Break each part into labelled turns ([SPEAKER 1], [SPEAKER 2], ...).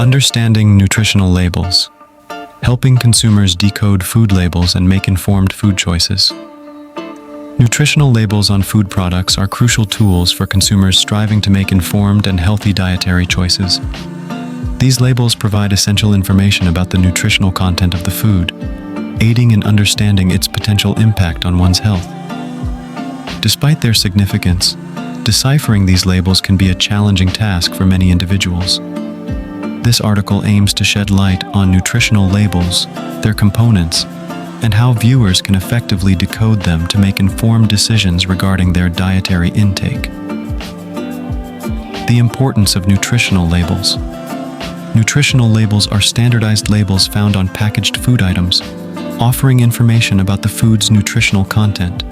[SPEAKER 1] Understanding nutritional labels. Helping consumers decode food labels and make informed food choices. Nutritional labels on food products are crucial tools for consumers striving to make informed and healthy dietary choices. These labels provide essential information about the nutritional content of the food, aiding in understanding its potential impact on one's health. Despite their significance, deciphering these labels can be a challenging task for many individuals. This article aims to shed light on nutritional labels, their components, and how viewers can effectively decode them to make informed decisions regarding their dietary intake. The importance of nutritional labels. Nutritional labels are standardized labels found on packaged food items, offering information about the food's nutritional content.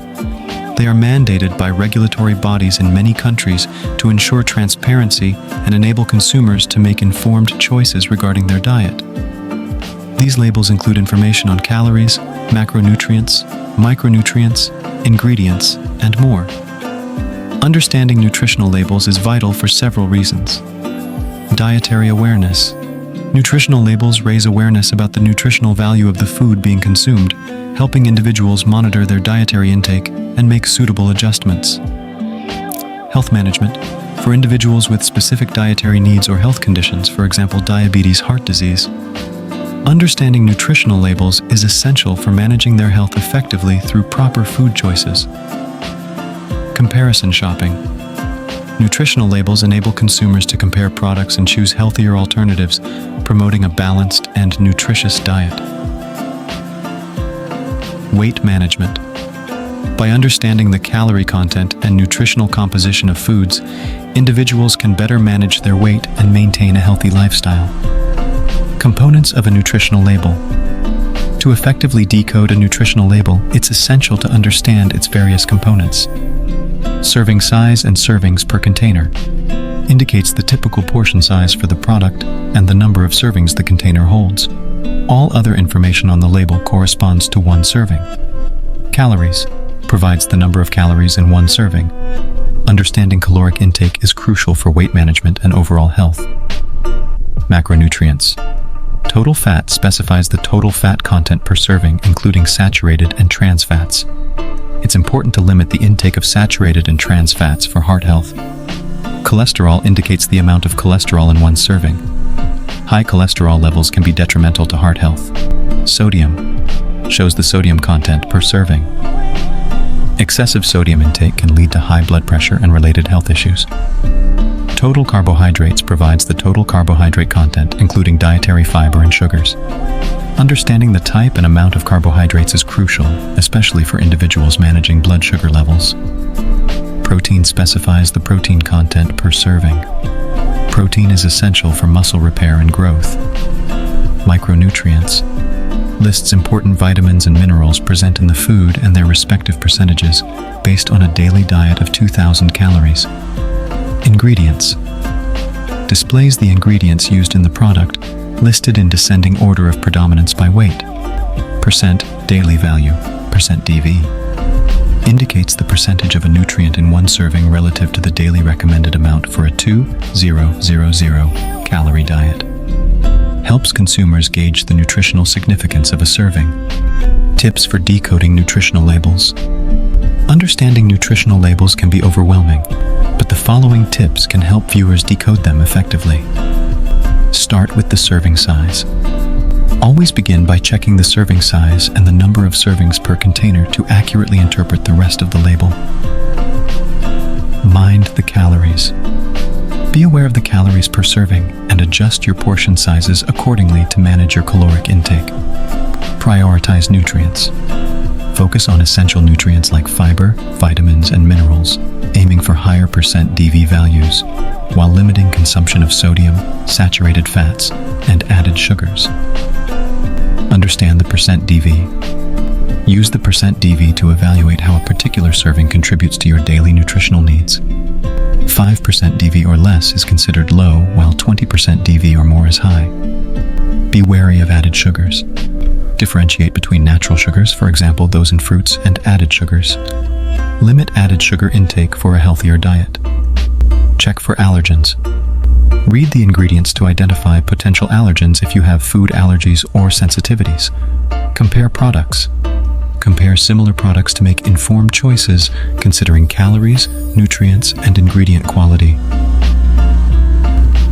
[SPEAKER 1] They are mandated by regulatory bodies in many countries to ensure transparency and enable consumers to make informed choices regarding their diet. These labels include information on calories, macronutrients, micronutrients, ingredients, and more. Understanding nutritional labels is vital for several reasons. Dietary awareness. Nutritional labels raise awareness about the nutritional value of the food being consumed, helping individuals monitor their dietary intake and make suitable adjustments. Health management. For individuals with specific dietary needs or health conditions, for example, diabetes, heart disease, understanding nutritional labels is essential for managing their health effectively through proper food choices. Comparison shopping. Nutritional labels enable consumers to compare products and choose healthier alternatives, promoting a balanced and nutritious diet. Weight management. By understanding the calorie content and nutritional composition of foods, individuals can better manage their weight and maintain a healthy lifestyle. Components of a nutritional label. To effectively decode a nutritional label, it's essential to understand its various components. Serving size and servings per container indicates the typical portion size for the product and the number of servings the container holds. All other information on the label corresponds to one serving. Calories provides the number of calories in one serving. Understanding caloric intake is crucial for weight management and overall health. Macronutrients. Total fat specifies the total fat content per serving, including saturated and trans fats. It's important to limit the intake of saturated and trans fats for heart health. Cholesterol indicates the amount of cholesterol in one serving. High cholesterol levels can be detrimental to heart health. Sodium shows the sodium content per serving. Excessive sodium intake can lead to high blood pressure and related health issues. Total carbohydrates provides the total carbohydrate content, including dietary fiber and sugars. Understanding the type and amount of carbohydrates is crucial, especially for individuals managing blood sugar levels. Protein specifies the protein content per serving. Protein is essential for muscle repair and growth. Micronutrients lists important vitamins and minerals present in the food and their respective percentages based on a daily diet of 2,000 calories. Ingredients displays the ingredients used in the product, listed in descending order of predominance by weight. Percent daily value, percent DV, indicates the percentage of a nutrient in one serving relative to the daily recommended amount for a 2,000 calorie diet. Helps consumers gauge the nutritional significance of a serving. Tips for decoding nutritional labels. Understanding nutritional labels can be overwhelming, but the following tips can help viewers decode them effectively. Start with the serving size. Always begin by checking the serving size and the number of servings per container to accurately interpret the rest of the label. Mind the calories. Be aware of the calories per serving and adjust your portion sizes accordingly to manage your caloric intake. Prioritize nutrients. Focus on essential nutrients like fiber, vitamins, and minerals, aiming for higher percent DV values, while limiting consumption of sodium, saturated fats, and added sugars. Understand the percent DV. Use the percent DV to evaluate how a particular serving contributes to your daily nutritional needs. 5% DV or less is considered low, while 20% DV or more is high. Be wary of added sugars. Differentiate between natural sugars, for example, those in fruits, and added sugars. Limit added sugar intake for a healthier diet. Check for allergens. Read the ingredients to identify potential allergens if you have food allergies or sensitivities. Compare products. Compare similar products to make informed choices, considering calories, nutrients, and ingredient quality.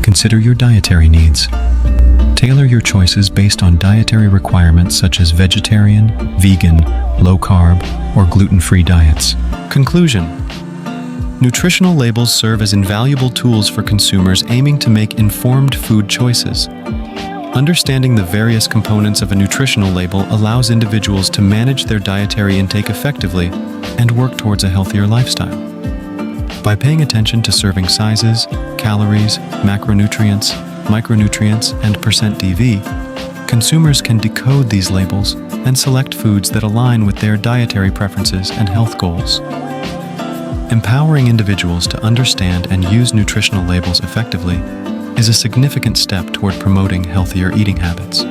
[SPEAKER 1] Consider your dietary needs. Tailor your choices based on dietary requirements such as vegetarian, vegan, low-carb, or gluten-free diets. Conclusion: nutritional labels serve as invaluable tools for consumers aiming to make informed food choices. Understanding the various components of a nutritional label allows individuals to manage their dietary intake effectively and work towards a healthier lifestyle. By paying attention to serving sizes, calories, macronutrients, micronutrients, and percent DV, consumers can decode these labels and select foods that align with their dietary preferences and health goals. Empowering individuals to understand and use nutritional labels effectively is a significant step toward promoting healthier eating habits.